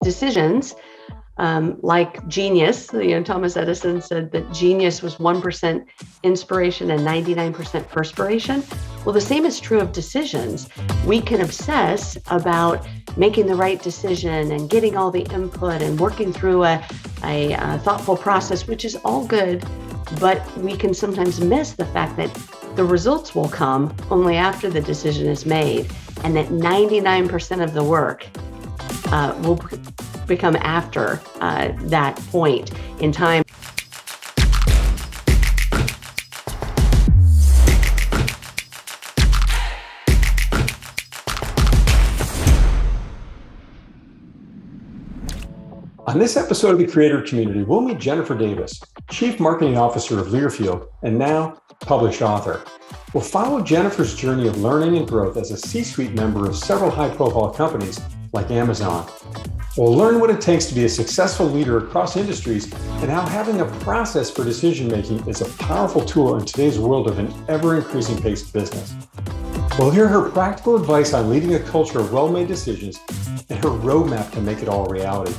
Decisions, like genius, Thomas Edison said that genius was 1% inspiration and 99% perspiration. Well, the same is true of decisions. We can obsess about making the right decision and getting all the input and working through a thoughtful process, which is all good, but we can sometimes miss the fact that the results will come only after the decision is made, and that 99% of the work will become after that point in time. On this episode of the Creator Community, we'll meet Jennifer Davis, Chief Marketing Officer of Learfield, and now published author. We'll follow Jennifer's journey of learning and growth as a C-suite member of several high-profile companies like Amazon. We'll learn what it takes to be a successful leader across industries and how having a process for decision-making is a powerful tool in today's world of an ever-increasing paced business. We'll hear her practical advice on leading a culture of well-made decisions and her roadmap to make it all a reality.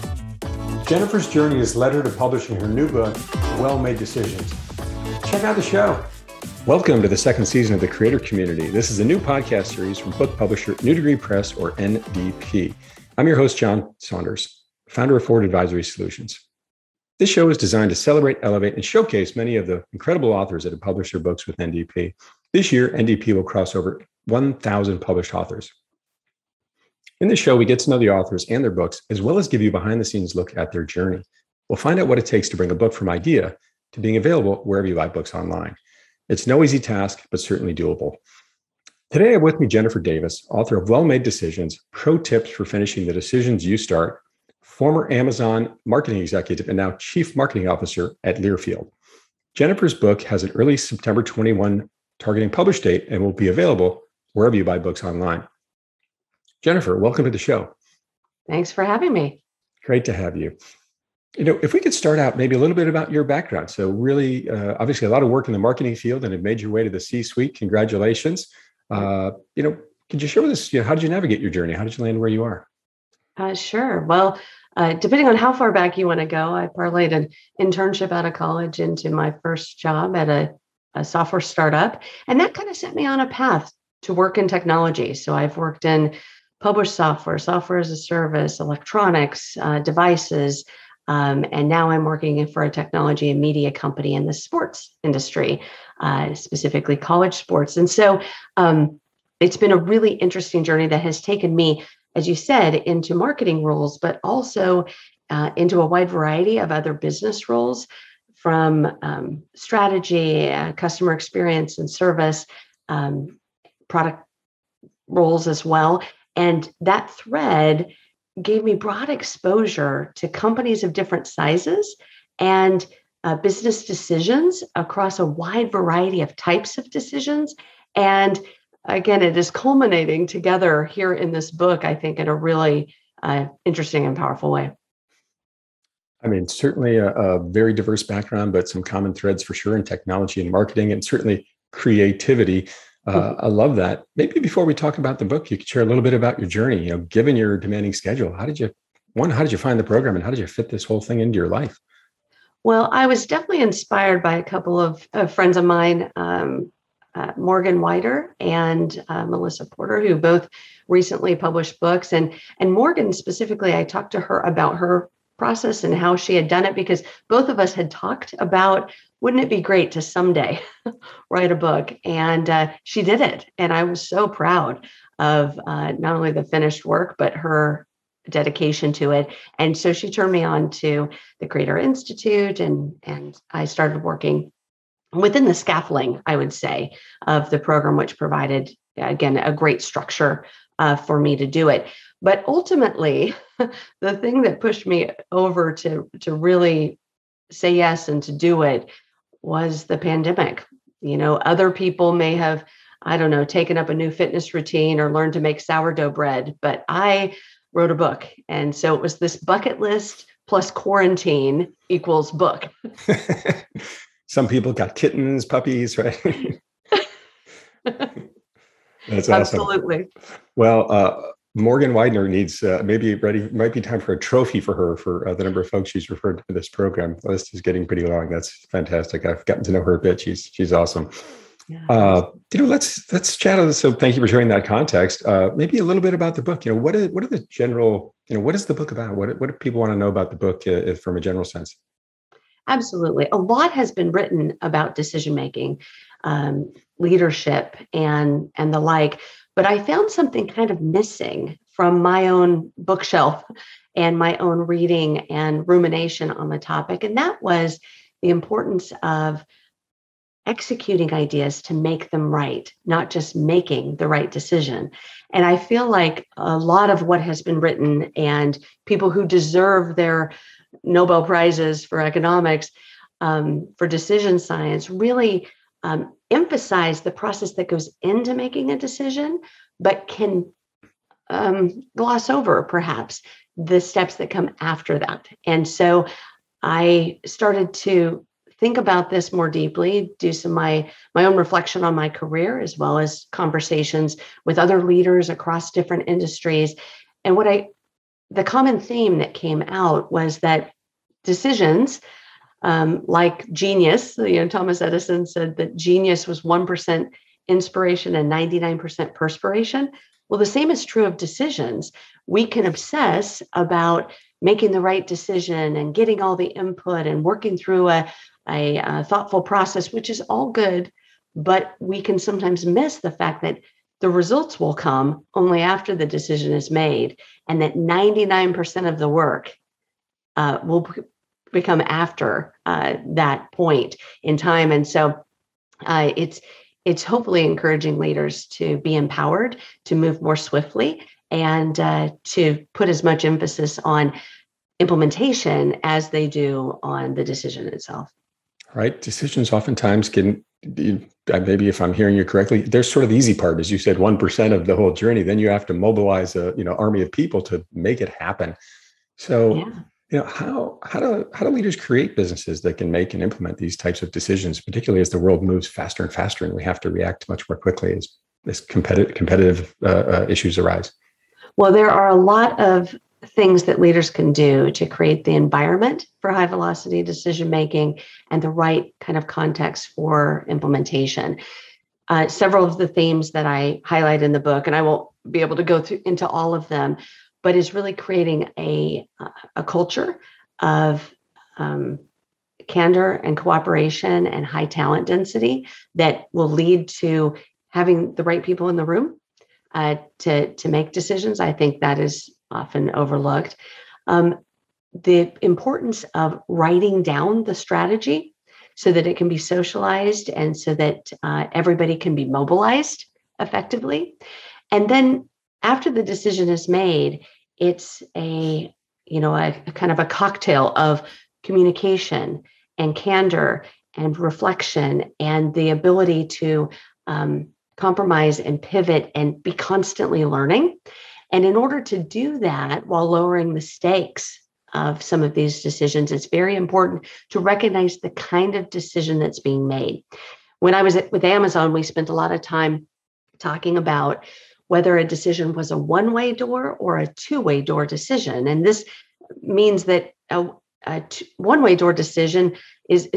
Jennifer's journey has led her to publishing her new book, Well-Made Decisions. Check out the show. Welcome to the second season of the Creator Community. This is a new podcast series from book publisher New Degree Press, or NDP. I'm your host, John Saunders, founder of Forward Advisory Solutions. This show is designed to celebrate, elevate, and showcase many of the incredible authors that have published their books with NDP. This year, NDP will cross over 1,000 published authors. In this show, we get to know the authors and their books, as well as give you a behind-the-scenes look at their journey. We'll find out what it takes to bring a book from idea to being available wherever you buy books online. It's no easy task, but certainly doable. Today, I have with me Jennifer Davis, author of Well-Made Decisions, Pro Tips for Finishing the Decisions You Start, former Amazon marketing executive, and now Chief Marketing Officer at Learfield. Jennifer's book has an early September 21 targeting publish date and will be available wherever you buy books online. Jennifer, welcome to the show. Thanks for having me. Great to have you. If we could start out maybe a little bit about your background. So really, obviously a lot of work in the marketing field and have made your way to the C-suite. Congratulations. Could you share with us, how did you navigate your journey? How did you land where you are? Sure. Well, depending on how far back you want to go, I parlayed an internship out of college into my first job at a software startup. And that kind of set me on a path to work in technology. So I've worked in published software, software as a service, electronics, devices. And now I'm working for a technology and media company in the sports industry, specifically college sports. And so it's been a really interesting journey that has taken me, as you said, into marketing roles, but also into a wide variety of other business roles, from strategy, customer experience and service, product roles as well. And that thread gave me broad exposure to companies of different sizes and business decisions across a wide variety of types of decisions. And again, it is culminating together here in this book, I think, in a really interesting and powerful way. I mean, certainly a very diverse background, but some common threads for sure in technology and marketing, and certainly creativity. I love that. Maybe before we talk about the book, you could share a little bit about your journey. Given your demanding schedule, how did you find the program, and how did you fit this whole thing into your life? Well, I was definitely inspired by a couple of friends of mine, Morgan Wider and Melissa Porter, who both recently published books. And Morgan specifically, I talked to her about her process and how she had done it, because both of us had talked about, wouldn't it be great to someday write a book? And she did it. And I was so proud of not only the finished work, but her dedication to it. And so she turned me on to the Creator Institute, and I started working within the scaffolding, I would say, of the program, which provided, again, a great structure for me to do it. But ultimately, the thing that pushed me over to really say yes and to do it was the pandemic. Other people may have, taken up a new fitness routine or learned to make sourdough bread, but I wrote a book. And so it was this bucket list plus quarantine equals book. Some people got kittens, puppies, right? That's awesome. Absolutely. Well, Morgan Widener needs might be time for a trophy for her for the number of folks she's referred to this program. The list is getting pretty long. That's fantastic. I've gotten to know her a bit. She's awesome. Yeah. Let's chat on this. So thank you for sharing that context. Maybe a little bit about the book. What are the general, what is the book about? What do people want to know about the book from a general sense? Absolutely. A lot has been written about decision making, leadership, and the like. But I found something kind of missing from my own bookshelf and my own reading and rumination on the topic. And that was the importance of executing ideas to make them right, not just making the right decision. And I feel like a lot of what has been written and people who deserve their Nobel Prizes for economics, for decision science, really emphasize the process that goes into making a decision, but can gloss over perhaps the steps that come after that. And so I started to think about this more deeply, do some my own reflection on my career, as well as conversations with other leaders across different industries. And the common theme that came out was that decisions, like genius, Thomas Edison said that genius was 1% inspiration and 99% perspiration. Well, the same is true of decisions. We can obsess about making the right decision and getting all the input and working through a thoughtful process, which is all good, but we can sometimes miss the fact that the results will come only after the decision is made, and that 99% of the work will become after that point in time. And so it's hopefully encouraging leaders to be empowered, to move more swiftly, and to put as much emphasis on implementation as they do on the decision itself. Right. Decisions oftentimes can, maybe if I'm hearing you correctly, there's sort of the easy part, as you said, 1% of the whole journey. Then you have to mobilize a army of people to make it happen. So, how do leaders create businesses that can make and implement these types of decisions, particularly as the world moves faster and faster, and we have to react much more quickly as competitive issues arise? Well, there are a lot of things that leaders can do to create the environment for high velocity decision making and the right kind of context for implementation. Several of the themes that I highlight in the book, and I won't be able to go into all of them, but is really creating a culture of candor and cooperation and high talent density that will lead to having the right people in the room to make decisions. I think that is often overlooked. The importance of writing down the strategy so that it can be socialized and so that everybody can be mobilized effectively. And then after the decision is made, it's a kind of a cocktail of communication and candor and reflection and the ability to compromise and pivot and be constantly learning. And in order to do that while lowering the stakes of some of these decisions, it's very important to recognize the kind of decision that's being made. When I was with Amazon, we spent a lot of time talking about whether a decision was a one-way door or a two-way door decision. And this means that a one-way door decision is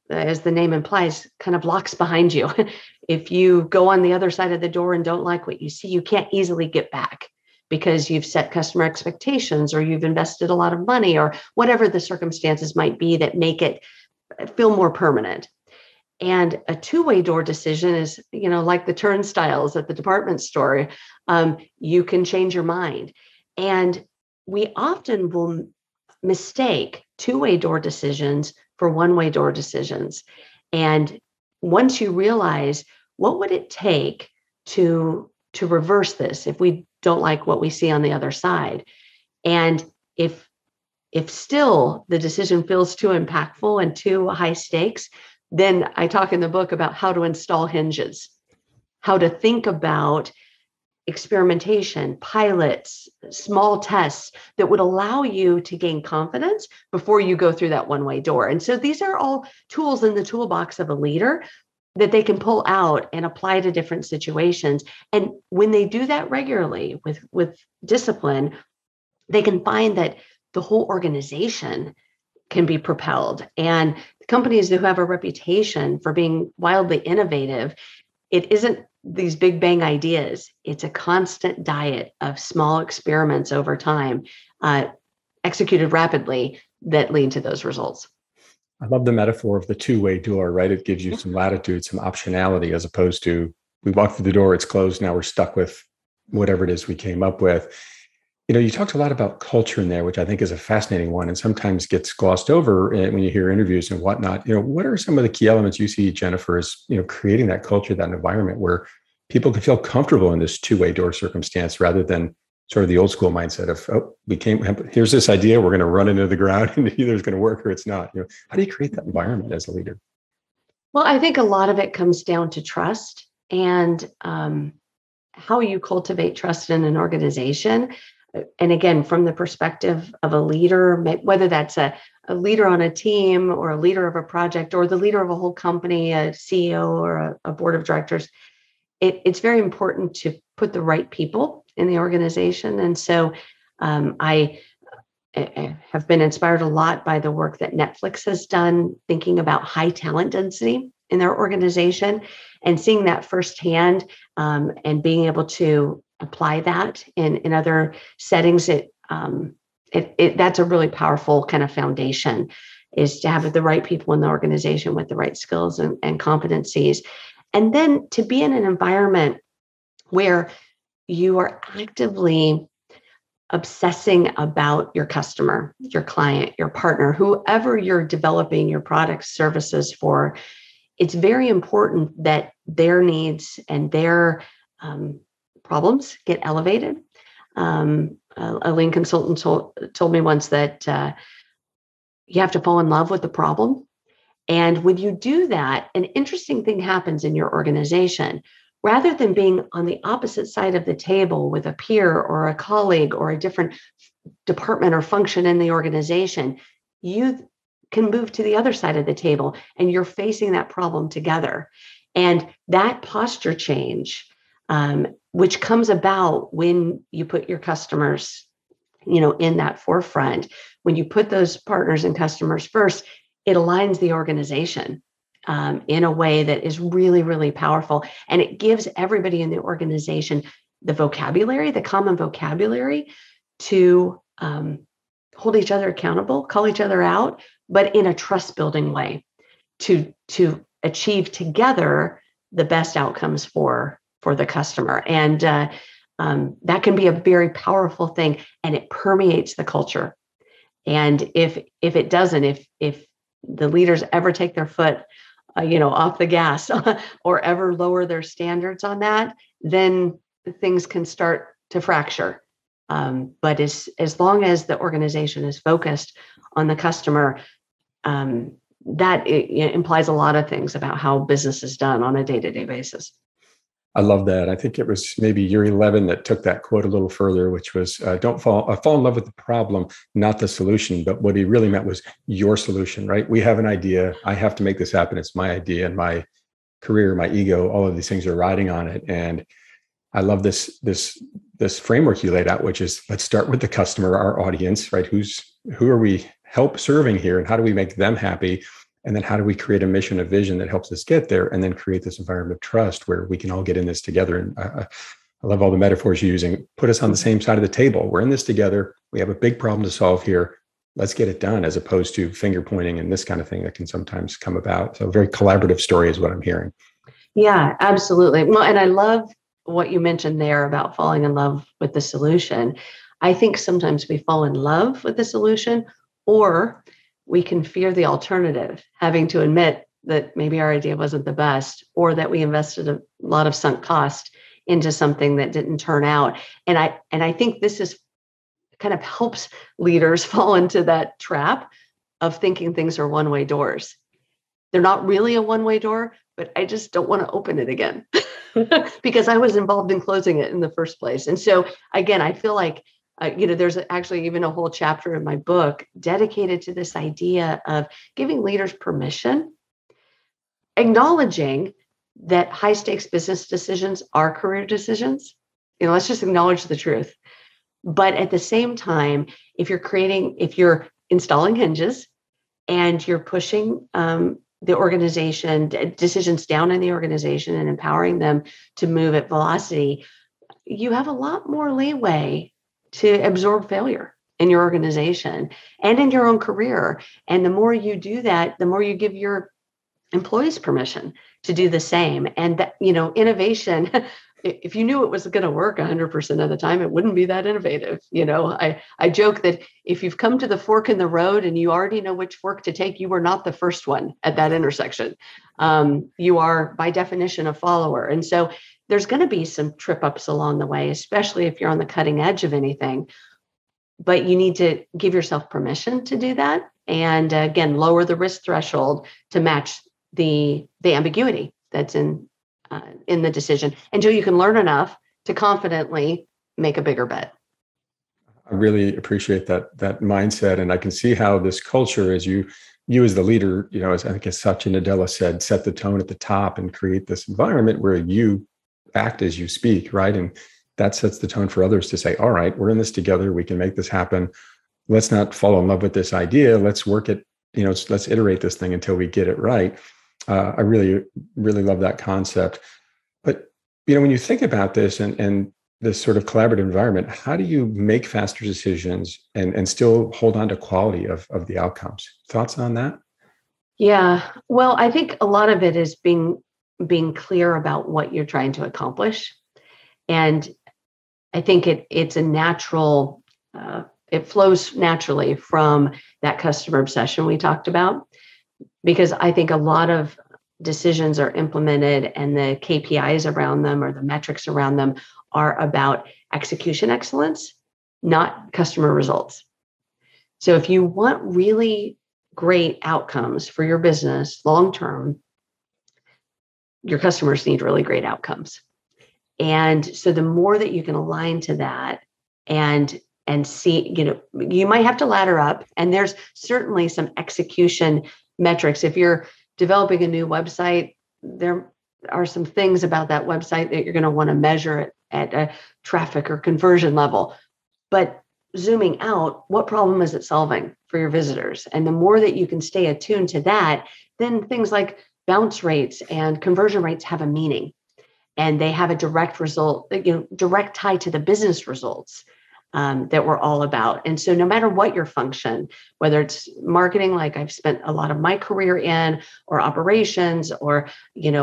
as the name implies, kind of locks behind you. If you go on the other side of the door and don't like what you see, you can't easily get back because you've set customer expectations or you've invested a lot of money or whatever the circumstances might be that make it feel more permanent. And a two-way door decision is, like the turnstiles at the department store. You can change your mind. And we often will mistake two-way door decisions for one-way door decisions. And once you realize what would it take to reverse this if we don't like what we see on the other side, and if still the decision feels too impactful and too high stakes, then I talk in the book about how to install hinges, how to think about experimentation, pilots, small tests that would allow you to gain confidence before you go through that one-way door. And so these are all tools in the toolbox of a leader, that they can pull out and apply to different situations. And when they do that regularly with discipline, they can find that the whole organization can be propelled. And companies who have a reputation for being wildly innovative, it isn't these big bang ideas. It's a constant diet of small experiments over time, executed rapidly, that lead to those results. I love the metaphor of the two-way door, right? It gives you some latitude, some optionality, as opposed to we walk through the door, it's closed, now we're stuck with whatever it is we came up with. You talked a lot about culture in there, which I think is a fascinating one and sometimes gets glossed over when you hear interviews and whatnot. What are some of the key elements you see, Jennifer, as creating that culture, that environment where people can feel comfortable in this two-way door circumstance rather than sort of the old school mindset of, here's this idea, we're going to run into the ground and either it's going to work or it's not. How do you create that environment as a leader? Well, I think a lot of it comes down to trust and how you cultivate trust in an organization. And again, from the perspective of a leader, whether that's a leader on a team or a leader of a project or the leader of a whole company, a CEO or a board of directors, it's very important to put the right people in the organization. And so I have been inspired a lot by the work that Netflix has done, thinking about high talent density in their organization and seeing that firsthand and being able to apply that in other settings. That's a really powerful kind of foundation, is to have the right people in the organization with the right skills and competencies. And then to be in an environment where you are actively obsessing about your customer, your client, your partner, whoever you're developing your products, services for. It's very important that their needs and their problems get elevated. A lean consultant told me once that you have to fall in love with the problem. And when you do that, an interesting thing happens in your organization. Rather than being on the opposite side of the table with a peer or a colleague or a different department or function in the organization, you can move to the other side of the table and you're facing that problem together. And that posture change, which comes about when you put your customers, in that forefront, when you put those partners and customers first, it aligns the organization in a way that is really, really powerful. And it gives everybody in the organization the vocabulary, the common vocabulary to hold each other accountable, call each other out, but in a trust building way to achieve together the best outcomes for the customer. And that can be a very powerful thing, and it permeates the culture. And if it doesn't, if the leaders ever take their foot off the gas or ever lower their standards on that, then things can start to fracture. But as long as the organization is focused on the customer, that implies a lot of things about how business is done on a day-to-day basis. I love that. I think it was maybe Yuri Levin that took that quote a little further, which was don't fall in love with the problem, not the solution. But what he really meant was your solution, right? We have an idea. I have to make this happen. It's my idea, and my career, my ego, all of these things are riding on it. And I love this framework you laid out, which is let's start with the customer, our audience, right? Who are we help serving here, and how do we make them happy? And then how do we create a mission, a vision that helps us get there, and then create this environment of trust where we can all get in this together. And I love all the metaphors you're using. Put us on the same side of the table. We're in this together. We have a big problem to solve here. Let's get it done, as opposed to finger pointing and this kind of thing that can sometimes come about. So a very collaborative story is what I'm hearing. Yeah, absolutely. Well, and I love what you mentioned there about falling in love with the solution. I think sometimes we fall in love with the solution, or we can fear the alternative, having to admit that maybe our idea wasn't the best, or that we invested a lot of sunk cost into something that didn't turn out. And I think this is kind of helps leaders fall into that trap of thinking things are one-way doors. They're not really a one-way door, but I just don't want to open it again because I was involved in closing it in the first place. And so again, I feel like there's actually even a whole chapter in my book dedicated to this idea of giving leaders permission, acknowledging that high stakes business decisions are career decisions. Let's just acknowledge the truth. But at the same time, if you're installing hinges and you're pushing the organization decisions down in the organization and empowering them to move at velocity, you have a lot more leeway to absorb failure in your organization and in your own career. And the more you do that, the more you give your employees permission to do the same. And that, innovation, if you knew it was going to work 100% of the time, it wouldn't be that innovative. I joke that if you've come to the fork in the road and you already know which fork to take, you were not the first one at that intersection. You are by definition a follower. And so there's going to be some trip ups along the way, especially if you're on the cutting edge of anything. But you need to give yourself permission to do that. And again, lower the risk threshold to match the ambiguity that's in the decision until you can learn enough to confidently make a bigger bet. I really appreciate that mindset. And I can see how this culture, as you as the leader, as I think as Satya Nadella said, set the tone at the top and create this environment where you act as you speak, right? And that sets the tone for others to say, all right, we're in this together. We can make this happen. Let's not fall in love with this idea. Let's work it, let's iterate this thing until we get it right. I really, really love that concept. But, when you think about this and this sort of collaborative environment, how do you make faster decisions and still hold on to quality of the outcomes? Thoughts on that? Yeah, well, I think a lot of it is being clear about what you're trying to accomplish. And I think it's a natural, it flows naturally from that customer obsession we talked about, because I think a lot of decisions are implemented and the KPIs around them or the metrics around them are about execution excellence, not customer results. So if you want really great outcomes for your business long-term, your customers need really great outcomes. And so the more that you can align to that and see, you might have to ladder up, and there's certainly some execution metrics. If you're developing a new website, there are some things about that website that you're going to want to measure at a traffic or conversion level. But zooming out, what problem is it solving for your visitors? And the more that you can stay attuned to that, then things like bounce rates and conversion rates have a meaning, and they have a direct result, direct tie to the business results that we're all about. And so no matter what your function, whether it's marketing, like I've spent a lot of my career in, or operations, or,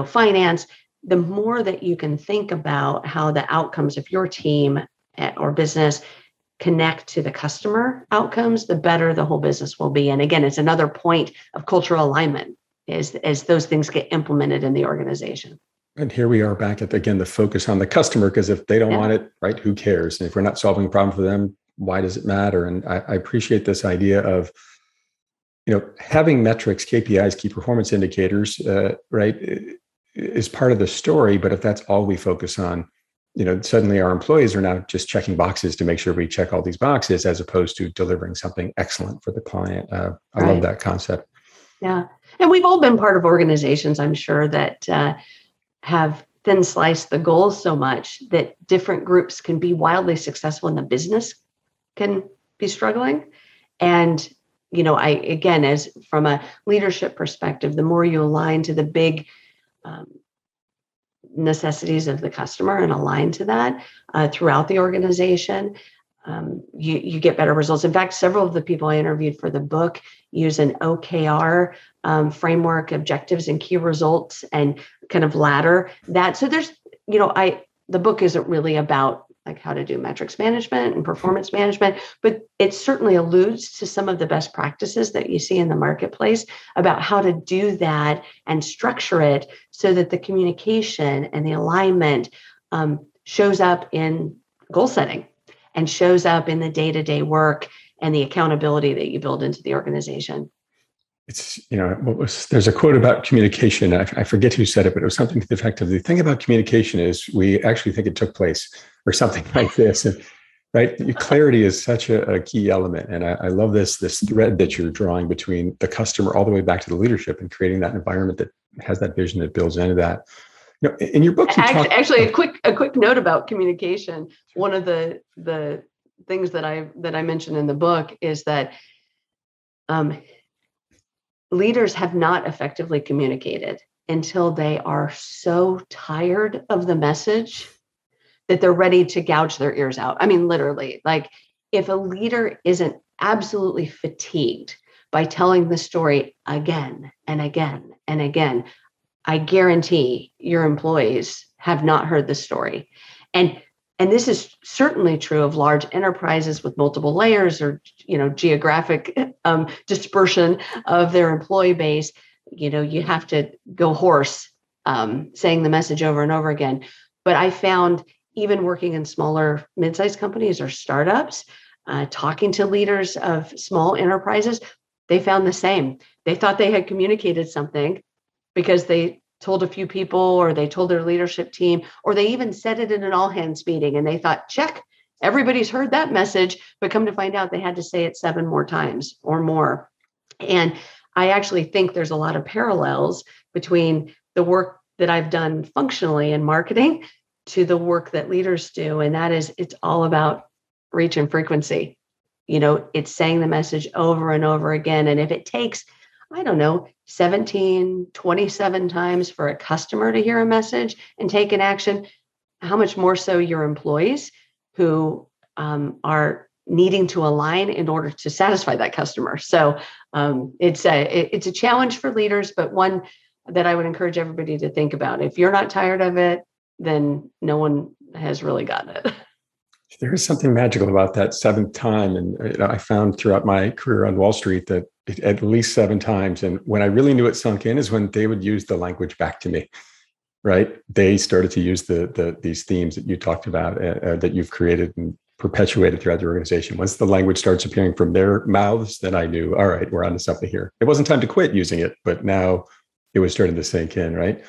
finance, the more that you can think about how the outcomes of your team or business connect to the customer outcomes, the better the whole business will be. And again, it's another point of cultural alignment as those things get implemented in the organization. And here we are back at, again, the focus on the customer, because if they don't want it, right, who cares? And if we're not solving a problem for them, why does it matter? And I appreciate this idea of, having metrics, KPIs, key performance indicators, right, is part of the story. But if that's all we focus on, suddenly our employees are now just checking boxes to make sure we check all these boxes, as opposed to delivering something excellent for the client. I love that concept. Yeah. And we've all been part of organizations, I'm sure, that have thin sliced the goals so much that different groups can be wildly successful and the business can be struggling. And, as from a leadership perspective, the more you align to the big necessities of the customer and align to that throughout the organization, you get better results. In fact, several of the people I interviewed for the book use an OKR framework, objectives and key results, and kind of ladder that. So there's, the book isn't really about like how to do metrics management and performance management, but it certainly alludes to some of the best practices that you see in the marketplace about how to do that and structure it so that the communication and the alignment shows up in goal setting and shows up in the day-to-day work and the accountability that you build into the organization. It's, there's a quote about communication. I forget who said it, but it was something to the effect of, the thing about communication is we actually think it took place, or something like this. And, right. Clarity is such a key element. And I love this thread that you're drawing between the customer all the way back to the leadership and creating that environment that has that vision that builds into that. In your book, you talk. Actually, a quick note about communication. One of the things that I mentioned in the book is that leaders have not effectively communicated until they are so tired of the message that they're ready to gouge their ears out. I mean, literally, like if a leader isn't absolutely fatigued by telling the story again and again and again, I guarantee your employees have not heard the story. And this is certainly true of large enterprises with multiple layers or, geographic dispersion of their employee base. You have to go hoarse saying the message over and over again. But I found even working in smaller mid-sized companies or startups, talking to leaders of small enterprises, they found the same. They thought they had communicated something because they told a few people or they told their leadership team, or they even said it in an all hands meeting and they thought, check, everybody's heard that message, but come to find out they had to say it 7 more times or more. And I actually think there's a lot of parallels between the work that I've done functionally in marketing to the work that leaders do. And that is, it's all about reach and frequency. It's saying the message over and over again. And if it takes, 27 times for a customer to hear a message and take an action, how much more so your employees who are needing to align in order to satisfy that customer. So it's a challenge for leaders, but one that I would encourage everybody to think about. If you're not tired of it, then no one has really gotten it. There is something magical about that 7th time. And I found throughout my career on Wall Street that at least 7 times. And when I really knew it sunk in is when they would use the language back to me, right? They started to use these themes that you talked about, that you've created and perpetuated throughout the organization. Once the language starts appearing from their mouths, then I knew, all right, we're onto something here. It wasn't time to quit using it, but now it was starting to sink in, right?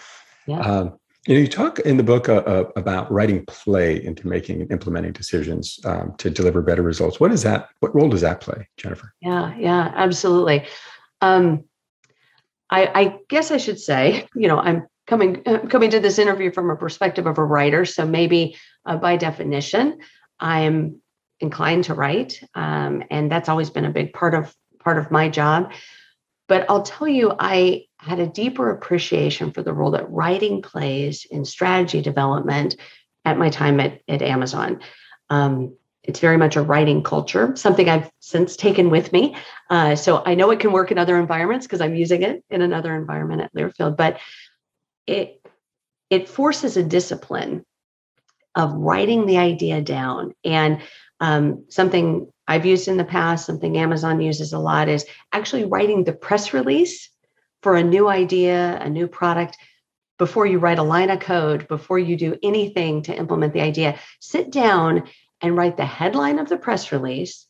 Yeah. You talk in the book about writing play into making and implementing decisions to deliver better results. What role does that play, Jennifer? Yeah, absolutely. I guess I should say, I'm coming to this interview from a perspective of a writer. So maybe by definition, I'm inclined to write. And that's always been a big part of my job. But I'll tell you, I had a deeper appreciation for the role that writing plays in strategy development at my time at Amazon. It's very much a writing culture, something I've since taken with me. So I know it can work in other environments because I'm using it in another environment at Learfield, but it forces a discipline of writing the idea down. And something I've used in the past, something Amazon uses a lot, is actually writing the press release for a new idea, a new product, before you write a line of code, before you do anything to implement the idea. Sit down and write the headline of the press release.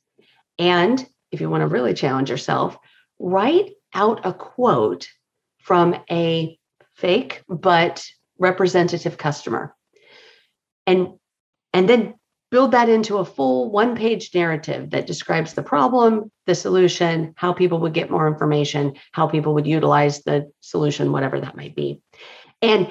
And if you want to really challenge yourself, write out a quote from a fake but representative customer. And then build that into a full 1-page narrative that describes the problem, the solution, how people would get more information, how people would utilize the solution, whatever that might be. And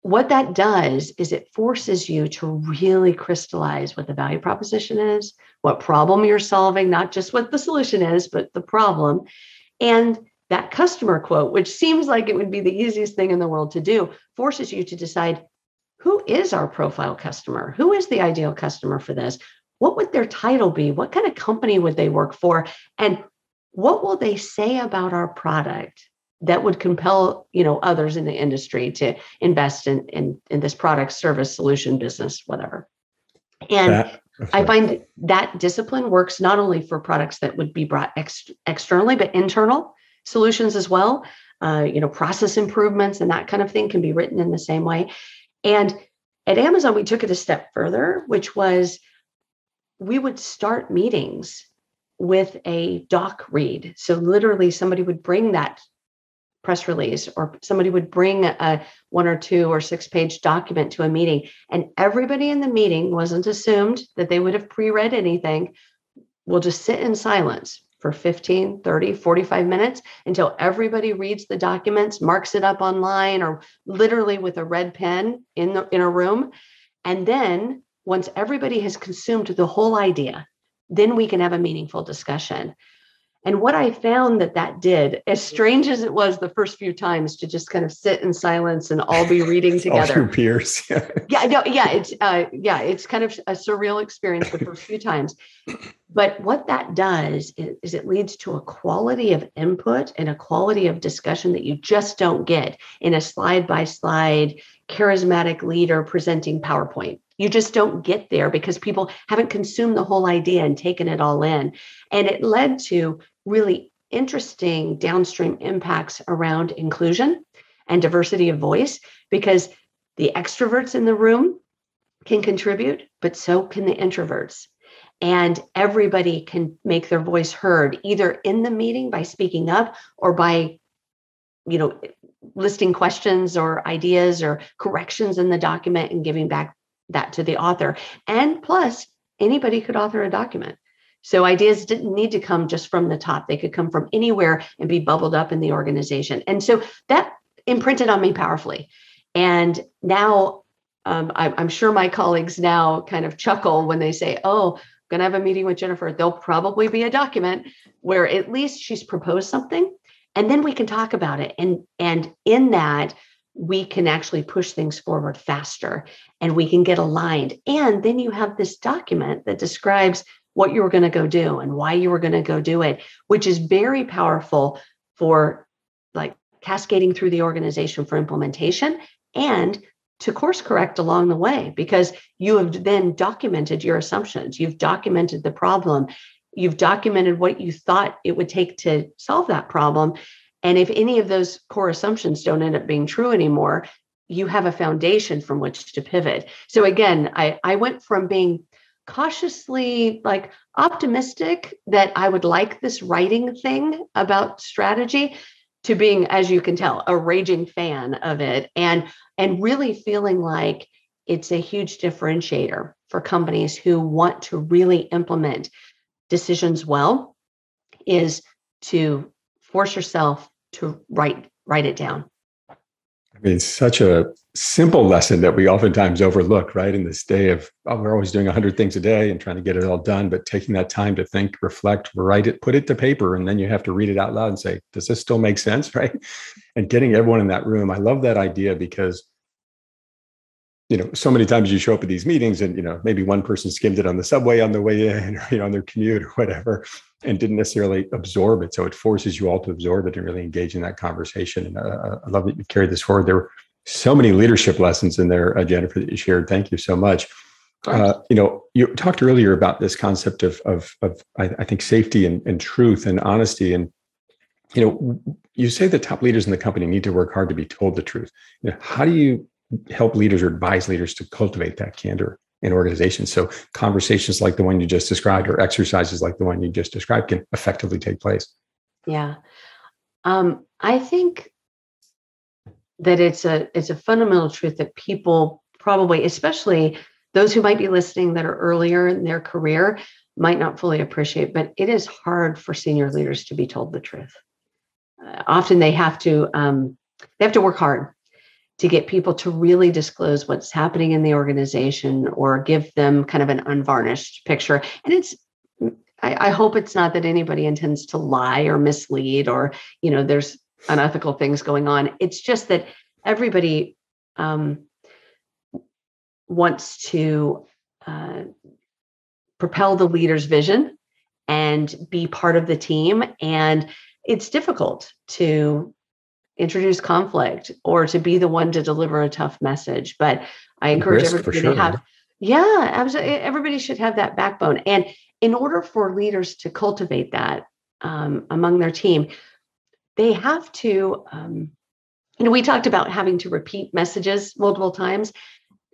what that does is it forces you to really crystallize what the value proposition is, what problem you're solving, not just what the solution is, but the problem. And that customer quote, which seems like it would be the easiest thing in the world to do, forces you to decide, who is our profile customer? Who is the ideal customer for this? What would their title be? What kind of company would they work for? And what will they say about our product that would compel, others in the industry to invest in this product, service, solution, business, whatever? And I find that discipline works not only for products that would be brought externally, but internal solutions as well. Process improvements and that kind of thing can be written in the same way. And at Amazon, we took it a step further, which was we would start meetings with a doc read. So literally somebody would bring that press release, or somebody would bring a 1 or 2 or 6-page document to a meeting. And everybody in the meeting wasn't assumed that they would have pre-read anything. We'll just sit in silence for 15, 30, 45 minutes until everybody reads the documents, marks it up online, or literally with a red pen in a room. And then once everybody has consumed the whole idea, then we can have a meaningful discussion. And what I found that did, as strange as it was the first few times to just kind of sit in silence and all be reading together. All your peers. It's kind of a surreal experience the first few times. But what that does is it leads to a quality of input and a quality of discussion that you just don't get in a slide-by-slide charismatic leader presenting PowerPoint. You just don't get there because people haven't consumed the whole idea and taken it all in. And it led to really interesting downstream impacts around inclusion and diversity of voice, because the extroverts in the room can contribute, but so can the introverts. And everybody can make their voice heard, either in the meeting by speaking up or by, listing questions or ideas or corrections in the document and giving back that to the author. And plus, anybody could author a document. So ideas didn't need to come just from the top. They could come from anywhere and be bubbled up in the organization. And so that imprinted on me powerfully. And now I'm sure my colleagues now kind of chuckle when they say, oh, I'm going to have a meeting with Jennifer. There'll probably be a document where at least she's proposed something, and then we can talk about it. And in that, we can actually push things forward faster and we can get aligned. And then you have this document that describes what you were going to go do and why you were going to go do it, which is very powerful for like cascading through the organization for implementation and to course correct along the way, because you have then documented your assumptions. You've documented the problem. You've documented what you thought it would take to solve that problem. And if any of those core assumptions don't end up being true anymore, you have a foundation from which to pivot. So again, I went from being cautiously like optimistic that I would like this writing thing about strategy to being, as you can tell, a raging fan of it, and really feeling like it's a huge differentiator for companies who want to really implement decisions well, is to force yourself to write it down. I mean, it's such a simple lesson that we oftentimes overlook, right? In this day of, we're always doing 100 things a day and trying to get it all done, but taking that time to think, reflect, write it, put it to paper, and then you have to read it out loud and say, does this still make sense, right? And getting everyone in that room. I love that idea because, so many times you show up at these meetings and, maybe one person skimmed it on the subway on the way in, or, on their commute or whatever, and didn't necessarily absorb it. So it forces you all to absorb it and really engage in that conversation. And I love that you carried this forward. There were so many leadership lessons in there, Jennifer, that you shared. Thank you so much. You talked earlier about this concept of I think safety and truth and honesty. And, you say that top leaders in the company need to work hard to be told the truth. How do you help leaders or advise leaders to cultivate that candor in organizations so conversations like the one you just described or exercises like the one you just described can effectively take place? Yeah. I think that it's a fundamental truth that people probably, especially those who might be listening that are earlier in their career, might not fully appreciate, but it is hard for senior leaders to be told the truth. Often they have to work hard to get people to really disclose what's happening in the organization or give them kind of an unvarnished picture. And I hope it's not that anybody intends to lie or mislead or, there's unethical things going on. It's just that everybody wants to propel the leader's vision and be part of the team. And it's difficult to introduce conflict or to be the one to deliver a tough message. But I encourage everybody to have, absolutely. Everybody should have that backbone. And in order for leaders to cultivate that among their team, they have to, we talked about having to repeat messages multiple times.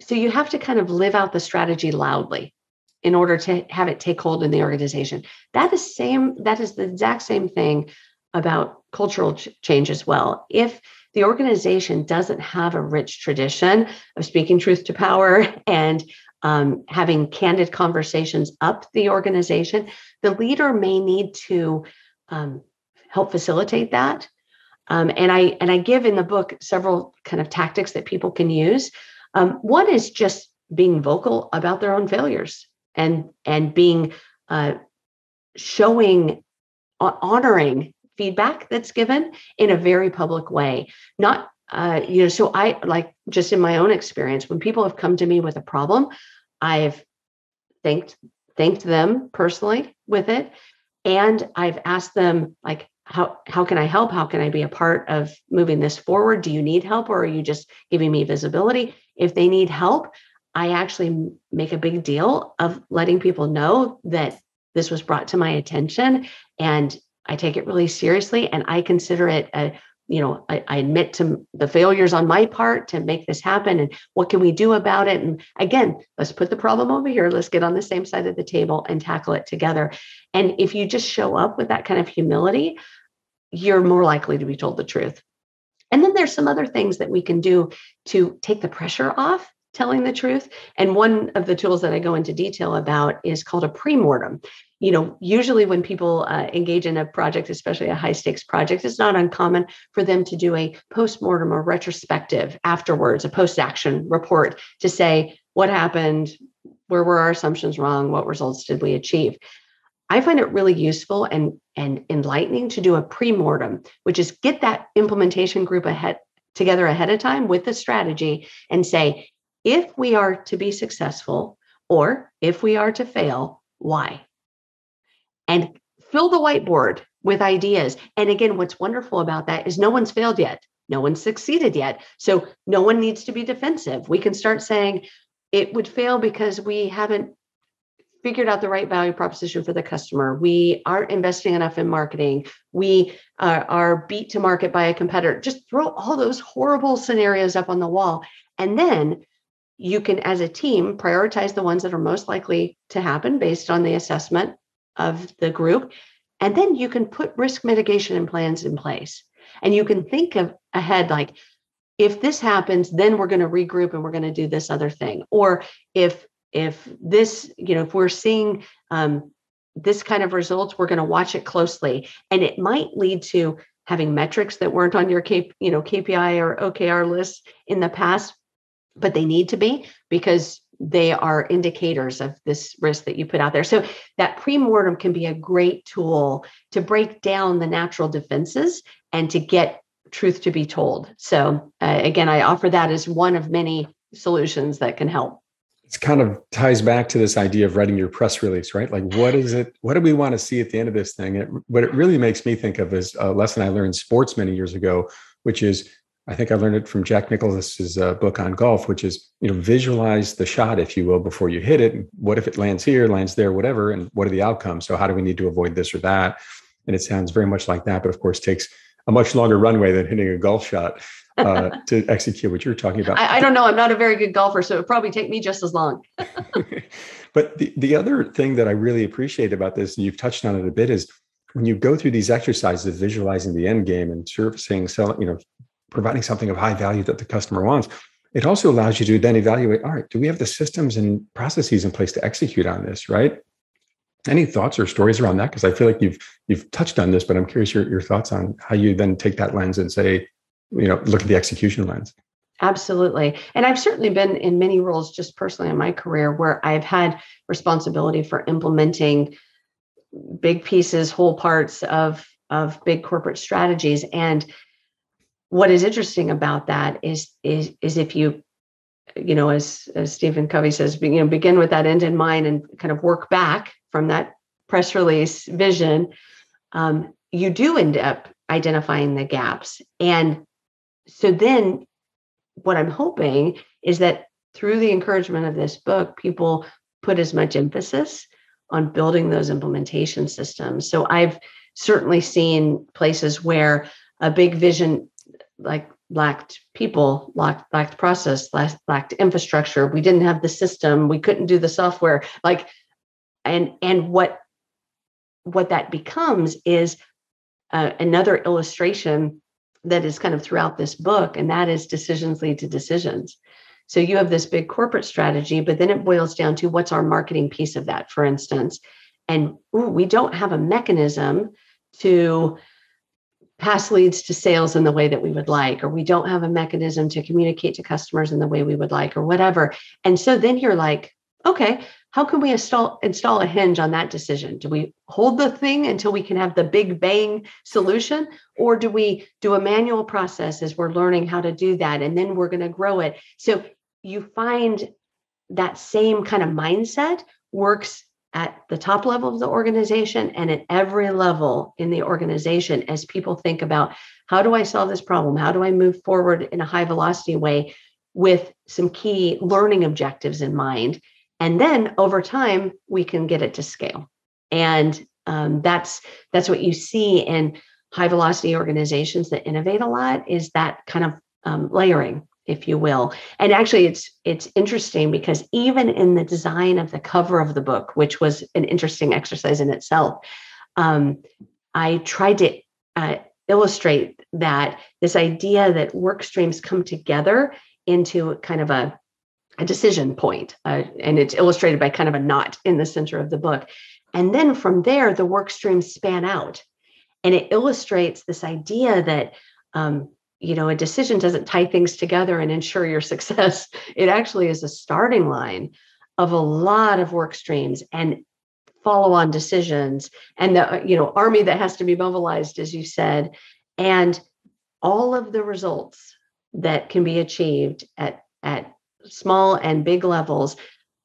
So you have to kind of live out the strategy loudly in order to have it take hold in the organization. That is the exact same thing about cultural change as well. If the organization doesn't have a rich tradition of speaking truth to power and having candid conversations up the organization. The leader may need to help facilitate that. And I give in the book several kind of tactics that people can use. One is just being vocal about their own failures and being honoring feedback that's given in a very public way. Not so I like, just in my own experience, when people have come to me with a problem, I've thanked them personally with it, and I've asked them, like, how can I help? How can I be a part of moving this forward? Do you need help, or are you just giving me visibility? If they need help, I actually make a big deal of letting people know that this was brought to my attention, and I take it really seriously, and I consider it I admit to the failures on my part to make this happen, and what can we do about it? And again, let's put the problem over here. Let's get on the same side of the table and tackle it together. And if you just show up with that kind of humility, you're more likely to be told the truth. And then there's some other things that we can do to take the pressure off telling the truth. And one of the tools that I go into detail about is called a pre-mortem. Usually when people engage in a project, especially a high stakes project, it's not uncommon for them to do a post-mortem or retrospective afterwards, a post-action report to say what happened, where were our assumptions wrong, what results did we achieve. I find it really useful and enlightening to do a pre-mortem, which is get that implementation group together ahead of time with the strategy and say, if we are to be successful or if we are to fail, why? And fill the whiteboard with ideas. And again, what's wonderful about that is no one's failed yet. No one's succeeded yet. So no one needs to be defensive. We can start saying it would fail because we haven't figured out the right value proposition for the customer. We aren't investing enough in marketing. We are beat to market by a competitor. Just throw all those horrible scenarios up on the wall. And then you can, as a team, prioritize the ones that are most likely to happen based on the assessment of the group. And then you can put risk mitigation plans in place. And you can think of ahead, like, if this happens, then we're going to regroup and we're going to do this other thing. Or if this, if we're seeing this kind of results, we're going to watch it closely. And it might lead to having metrics that weren't on your KPI or OKR lists in the past, but they need to be, because they are indicators of this risk that you put out there. So that pre-mortem can be a great tool to break down the natural defenses and to get truth to be told. So again, I offer that as one of many solutions that can help. It kind of ties back to this idea of writing your press release, right? Like, what is it? What do we want to see at the end of this thing? What it really makes me think of is a lesson I learned in sports many years ago, which is, I think I learned it from Jack Nicklaus's book on golf, which is, visualize the shot, if you will, before you hit it. What if it lands here, lands there, whatever, and what are the outcomes? So how do we need to avoid this or that? And it sounds very much like that, but of course takes a much longer runway than hitting a golf shot to execute what you're talking about. I don't know. I'm not a very good golfer, so it would probably take me just as long. But the other thing that I really appreciate about this, and you've touched on it a bit, is when you go through these exercises of visualizing the end game and servicing, providing something of high value that the customer wants, it also allows you to then evaluate, all right, do we have the systems and processes in place to execute on this, right? Any thoughts or stories around that? Because I feel like you've touched on this, but I'm curious your thoughts on how you then take that lens and say, look at the execution lens. Absolutely. And I've certainly been in many roles just personally in my career where I've had responsibility for implementing big pieces, whole parts of big corporate strategies. And what is interesting about that is if you, as Stephen Covey says, begin with that end in mind and kind of work back from that press release vision, you do end up identifying the gaps. And so then what I'm hoping is that through the encouragement of this book, people put as much emphasis on building those implementation systems. So I've certainly seen places where a big vision lacked people, lacked process, lacked infrastructure. We didn't have the system. We couldn't do the software. And what that becomes is another illustration that is kind of throughout this book, and that is decisions lead to decisions. So you have this big corporate strategy, but then it boils down to what's our marketing piece of that, for instance. And we don't have a mechanism to pass leads to sales in the way that we would like, or we don't have a mechanism to communicate to customers in the way we would like, or whatever. And so then you're like, okay, how can we install a hinge on that decision? Do we hold the thing until we can have the big bang solution? Or do we do a manual process as we're learning how to do that? And then we're going to grow it. So you find that same kind of mindset works at the top level of the organization and at every level in the organization as people think about, how do I solve this problem? How do I move forward in a high velocity way with some key learning objectives in mind? And then over time, we can get it to scale. And that's what you see in high velocity organizations that innovate a lot, is that kind of layering, if you will. And actually, it's interesting because even in the design of the cover of the book, which was an interesting exercise in itself, I tried to illustrate that this idea that work streams come together into kind of a decision point, and it's illustrated by kind of a knot in the center of the book. And then from there, the work streams span out, and it illustrates this idea that a decision doesn't tie things together and ensure your success. It actually is a starting line of a lot of work streams and follow-on decisions, and the army that has to be mobilized, as you said, and all of the results that can be achieved at small and big levels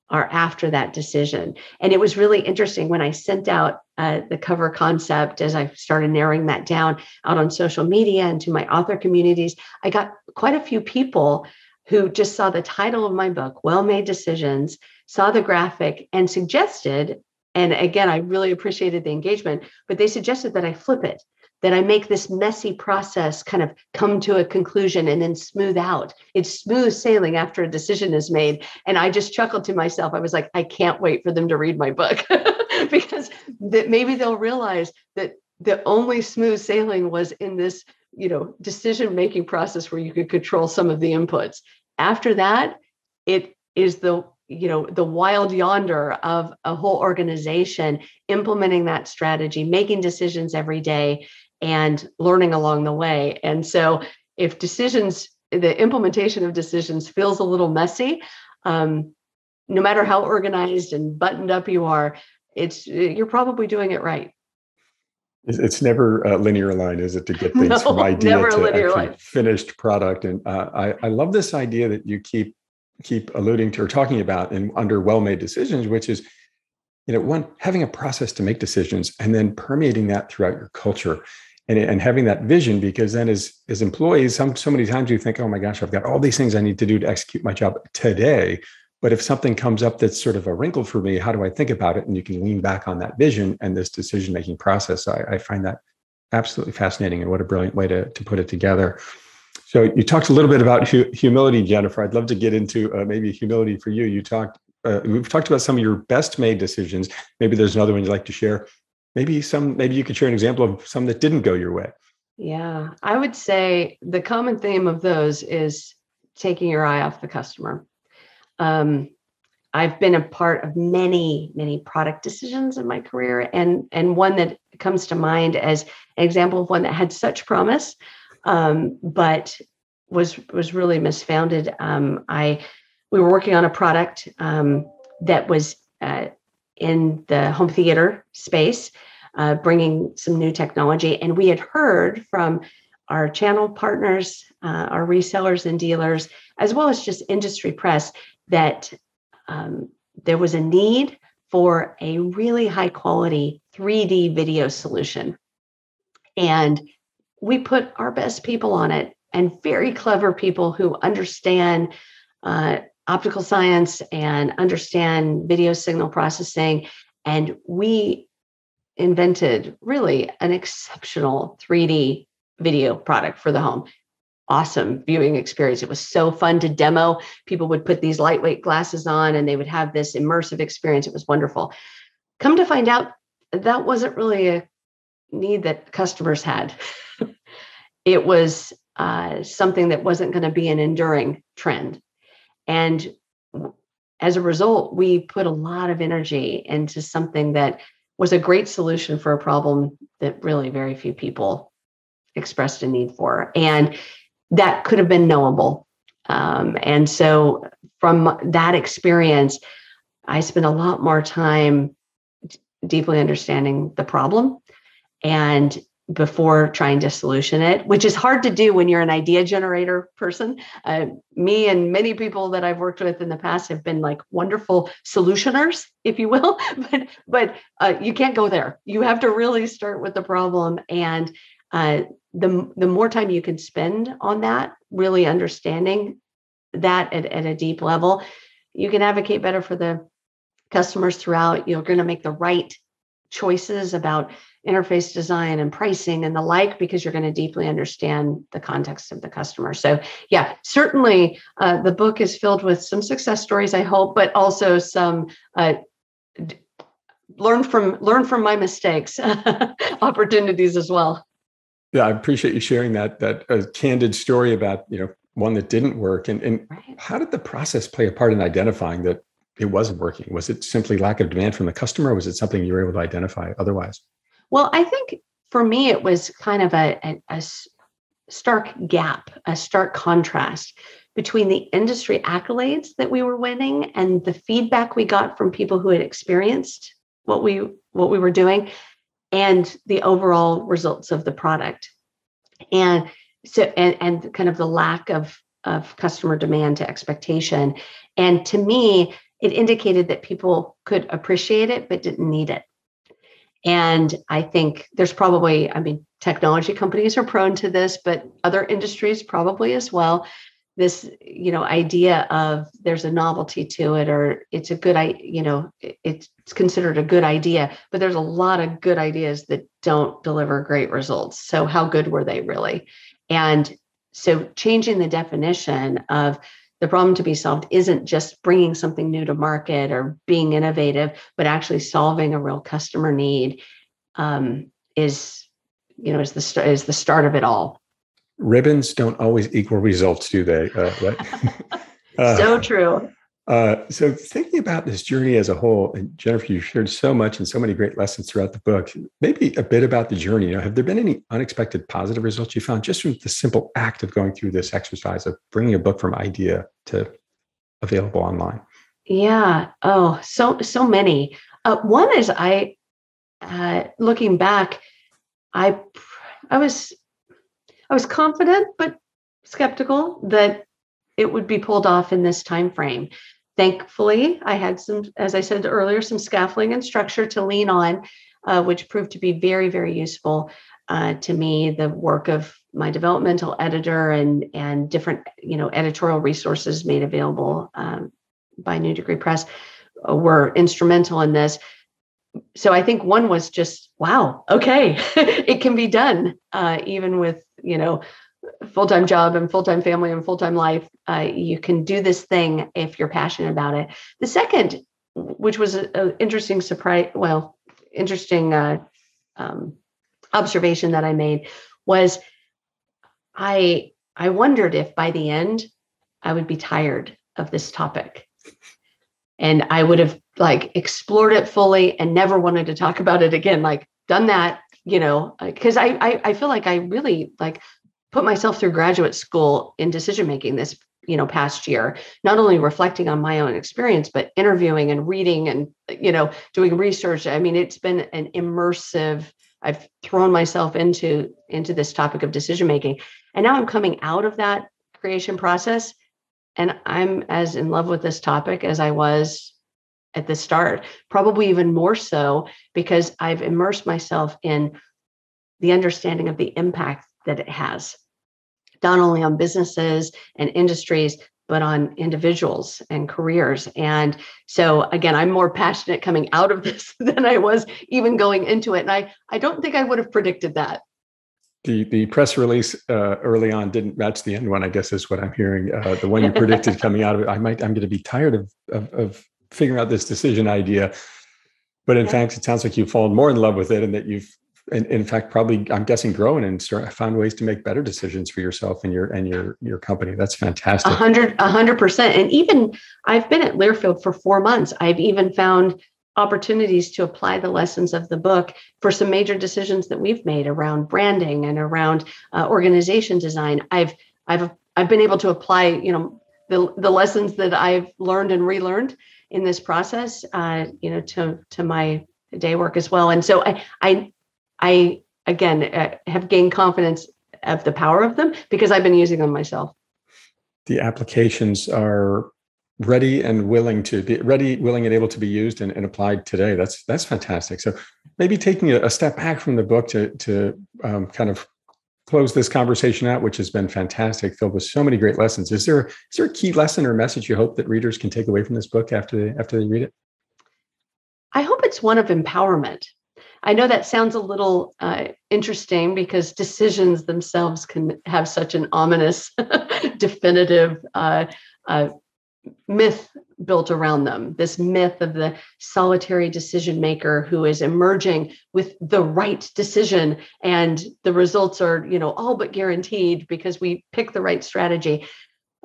are after that decision. And it was really interesting when I sent out the cover concept, as I started narrowing that down out on social media and to my author communities, I got quite a few people who just saw the title of my book, Well-Made Decisions, saw the graphic and suggested, and again, I really appreciated the engagement, but they suggested that I flip it, that I make this messy process kind of come to a conclusion and then smooth out. It's smooth sailing after a decision is made. And I just chuckled to myself. I was like, I can't wait for them to read my book because that maybe they'll realize that the only smooth sailing was in this, decision-making process where you could control some of the inputs. After that, it is the wild yonder of a whole organization implementing that strategy, making decisions every day, and learning along the way. And so if the implementation of decisions feels a little messy, no matter how organized and buttoned up you are, you're probably doing it right. It's never a linear line, is it, to get things from idea to actually finished product? And I love this idea that you keep alluding to or talking about under well-made decisions, which is, one, having a process to make decisions and then permeating that throughout your culture. And having that vision, because then as employees, so many times you think, oh my gosh, I've got all these things I need to do to execute my job today. But if something comes up that's sort of a wrinkle for me, how do I think about it? And you can lean back on that vision and this decision-making process. I find that absolutely fascinating, and what a brilliant way to put it together. So you talked a little bit about humility, Jennifer. I'd love to get into maybe humility for you. We've talked about some of your best made decisions. Maybe there's another one you'd like to share. Maybe you could share an example of some that didn't go your way. Yeah, I would say the common theme of those is taking your eye off the customer. I've been a part of many, many product decisions in my career, and one that comes to mind as an example of one that had such promise, but was really misfounded. We were working on a product that was in the home theater space, bringing some new technology. And we had heard from our channel partners, our resellers and dealers, as well as just industry press, that there was a need for a really high quality 3D video solution. And we put our best people on it, and very clever people who understand optical science and understand video signal processing. And we invented really an exceptional 3D video product for the home. Awesome viewing experience. It was so fun to demo. People would put these lightweight glasses on and they would have this immersive experience. It was wonderful. Come to find out, that wasn't really a need that customers had. It was something that wasn't going to be an enduring trend. And as a result, we put a lot of energy into something that was a great solution for a problem that really very few people expressed a need for. And that could have been knowable. And so from that experience, I spent a lot more time deeply understanding the problem and before trying to solution it, which is hard to do when you're an idea generator person. Me and many people that I've worked with in the past have been like wonderful solutioners, if you will, but you can't go there. You have to really start with the problem. And the more time you can spend on that, really understanding that at a deep level, you can advocate better for the customers throughout. You're going to make the right choices about interface design and pricing and the like, because you're going to deeply understand the context of the customer. So yeah, certainly the book is filled with some success stories, I hope, but also some learn from my mistakes opportunities as well. Yeah, I appreciate you sharing that candid story about, one that didn't work. And Right. How did the process play a part in identifying that it wasn't working? Was it simply lack of demand from the customer, or was it something you were able to identify otherwise? Well, I think for me, it was kind of a stark gap, a stark contrast between the industry accolades that we were winning and the feedback we got from people who had experienced what we were doing and the overall results of the product. And so, and kind of the lack of customer demand to expectation. And to me, it indicated that people could appreciate it, but didn't need it. And I think there's probably, technology companies are prone to this, but other industries probably as well. This, idea of there's a novelty to it, or it's a good, it's considered a good idea, but there's a lot of good ideas that don't deliver great results. So how good were they really? And so changing the definition of the problem to be solved isn't just bringing something new to market or being innovative, but actually solving a real customer need is the start of it all. Ribbons don't always equal results, do they? Right? So true. So thinking about this journey as a whole, and Jennifer, you shared so much and so many great lessons throughout the book. Maybe a bit about the journey. Have there been any unexpected positive results you found just from the simple act of going through this exercise of bringing a book from idea to available online? Yeah. Oh, so many. One is looking back, I was confident but skeptical that it would be pulled off in this time frame. Thankfully, I had some, as I said earlier, some scaffolding and structure to lean on, which proved to be very, very useful to me. The work of my developmental editor and different, editorial resources made available by New Degree Press were instrumental in this. So I think one was just, wow, okay, it can be done, even with, full-time job and full-time family and full-time life. You can do this thing if you're passionate about it. The second, which was an interesting surprise, interesting observation that I made, was I wondered if by the end I would be tired of this topic. And I would have explored it fully and never wanted to talk about it again, done that, because I feel like I really put myself through graduate school in decision-making this, past year, not only reflecting on my own experience, but interviewing and reading and, doing research. It's been an immersive, I've thrown myself into this topic of decision-making. And now I'm coming out of that creation process. And I'm as in love with this topic as I was at the start, probably even more so because I've immersed myself in the understanding of the impact that it has, not only on businesses and industries, but on individuals and careers. And so again, I'm more passionate coming out of this than I was even going into it. And I don't think I would have predicted that. The press release early on didn't match the end one, I guess is what I'm hearing. The one you predicted coming out of it, I'm going to be tired of figuring out this decision idea. But in fact, it sounds like you've fallen more in love with it and that you've and in fact, probably, I'm guessing, grown and found ways to make better decisions for yourself and your company. That's fantastic. 100%. And even I've been at Learfield for 4 months. I've even found opportunities to apply the lessons of the book for some major decisions that we've made around branding and around organization design. I've been able to apply, the lessons that I've learned and relearned in this process, to my day work as well. And so I again have gained confidence of the power of them because I've been using them myself. The applications are ready and willing and able to be used and applied today. That's fantastic. So maybe taking a step back from the book to kind of close this conversation out, which has been fantastic, filled with so many great lessons. Is there a key lesson or message you hope that readers can take away from this book after they read it? I hope it's one of empowerment. I know that sounds a little interesting because decisions themselves can have such an ominous, definitive myth built around them. This myth of the solitary decision maker who is emerging with the right decision, and the results are, all but guaranteed because we pick the right strategy.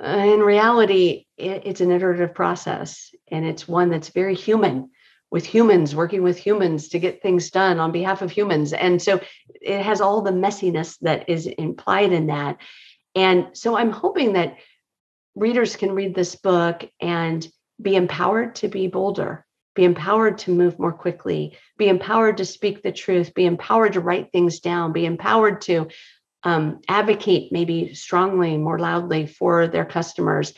In reality, it's an iterative process, and it's one that's very human, with humans working with humans to get things done on behalf of humans. And so it has all the messiness that is implied in that. And so I'm hoping that readers can read this book and be empowered to be bolder, be empowered to move more quickly, be empowered to speak the truth, be empowered to write things down, be empowered to advocate maybe strongly, more loudly for their customers,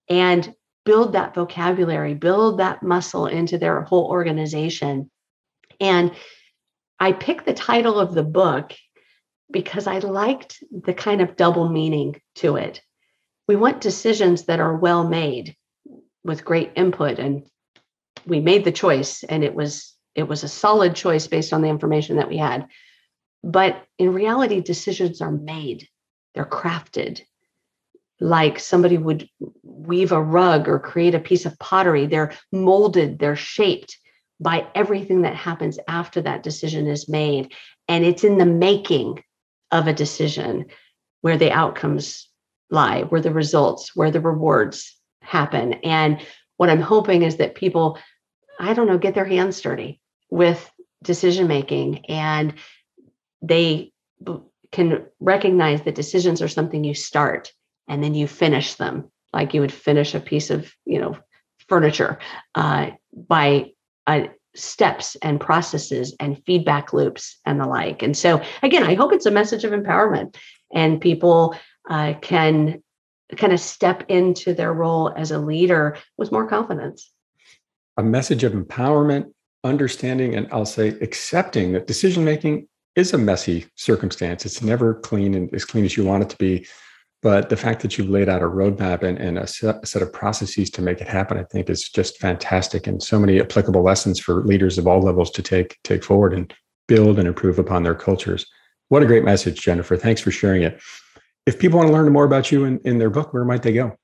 and build that vocabulary, build that muscle into their whole organization. And I picked the title of the book because I liked the kind of double meaning to it. We want decisions that are well made with great input. And we made the choice, and it was a solid choice based on the information that we had. But in reality, decisions are made, they're crafted. Like somebody would weave a rug or create a piece of pottery. They're molded, they're shaped by everything that happens after that decision is made. And it's in the making of a decision where the outcomes lie, where the results, where the rewards happen. And what I'm hoping is that people, get their hands dirty with decision making, and they can recognize that decisions are something you start and then you finish them like you would finish a piece of, furniture by steps and processes and feedback loops and the like. And so, again, I hope it's a message of empowerment, and people can kind of step into their role as a leader with more confidence. A message of empowerment, understanding, and I'll say accepting that decision-making is a messy circumstance. It's never clean and as clean as you want it to be. But the fact that you've laid out a roadmap and a set of processes to make it happen, I think is just fantastic, and so many applicable lessons for leaders of all levels to take forward and build and improve upon their cultures. What a great message, Jennifer. Thanks for sharing it. If people want to learn more about you in their book, where might they go?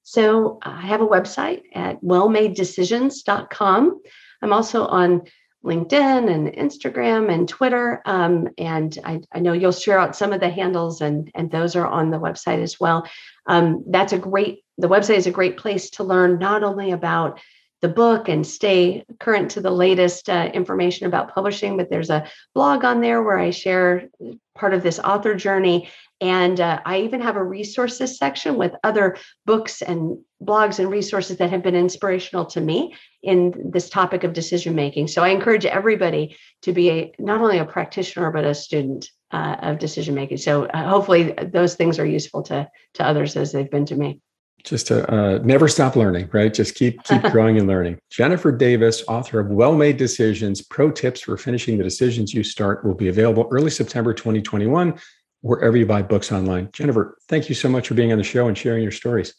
So I have a website at wellmadedecisions.com. I'm also on LinkedIn and Instagram and Twitter. And I know you'll share out some of the handles, and those are on the website as well. The website is a great place to learn not only about the book and stay current to the latest information about publishing, but there's a blog on there where I share part of this author journey. And I even have a resources section with other books and blogs and resources that have been inspirational to me in this topic of decision making. So I encourage everybody to be not only a practitioner, but a student of decision making. So hopefully those things are useful to others as they've been to me. Just to never stop learning, right? Just keep growing and learning. Jennifer Davis, author of Well-Made Decisions, Pro Tips for Finishing the Decisions You Start, will be available early September 2021, wherever you buy books online. Jennifer, thank you so much for being on the show and sharing your stories.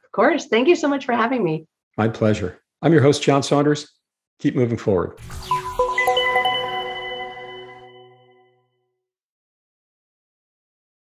Of course. Thank you so much for having me. My pleasure. I'm your host, John Saunders. Keep moving forward.